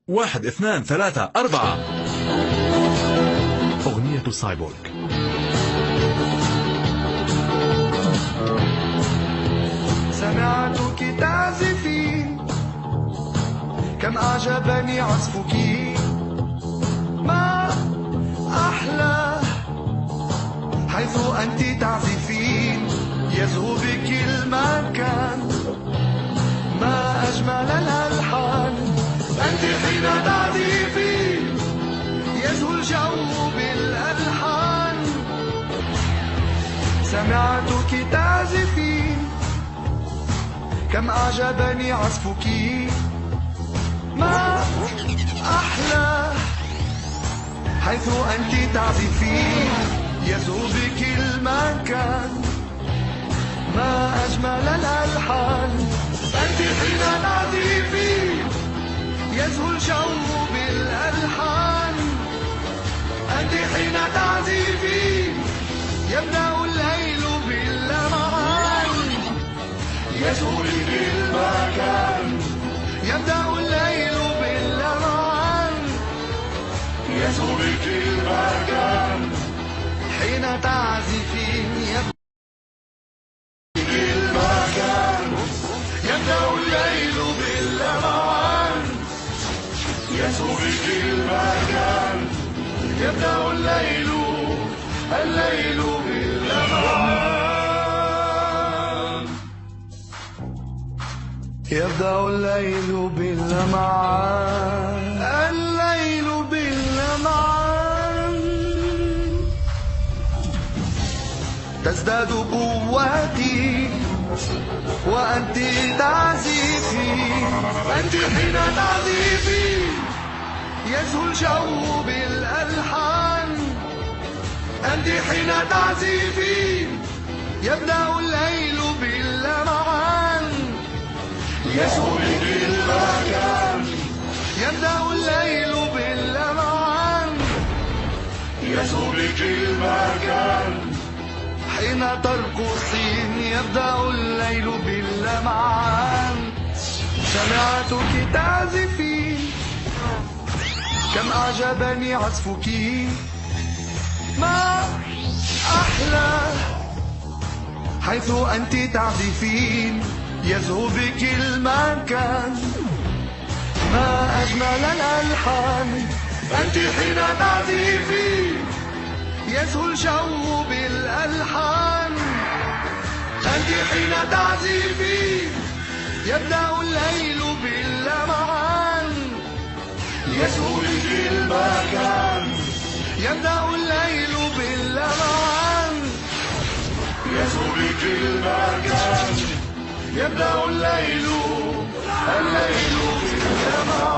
1 2 3 4. أغنية سايبورغ. سمعتك تعزفين، كم أعجبني عزفك، ما أحلى حيث أنت تعزفين، يزهو بك المكان، ما أجمل الألحان، أنت حين تعزفين يزهو الجو بالألحان. سمعتك تعزفين، كم أعجبني عزفك، ما أحلى حيث أنت تعزفين، يزهو بك المكان، ما أجمل الألحان، أنت حين تعزفين يزهو الجو بالألحان، أنت حين تعزفين يبدأ الليل باللمعان، يزهو بك المكان، يبدأ الليل باللمعان، يزهو بك المكان، حين تعزفين يبدأ المكان، يبدأ الليل باللمعان، يزهو بك المكان، يبدأ الليل باللمعان، يبدأ الليل باللمعان، الليل باللمعان، تزداد قوتي وأنت تعزفين، أنت حين تعزفين يزهو الجو بالألحان، أنت حين تعزفين يبدأ الليل باللمعان، يزهو بك المكان، يبدأ الليل باللمعان، يزهو بك المكان، حين ترقصين يبدأ الليل باللمعان. سمعتك تعزفين، كم أعجبني عزفك، ما أحلى حيث أنت تعزفين، يزهو بك المكان، ما أجمل الألحان، أنت حين تعزفين يزهو الجو بالألحان، أنت حين تعزفين يبدأ الليل باللمعان، يزهو بك المكان، يبدأ الليل باللمعان، يزهو بك المكان، يبدأ الليل باللمعان.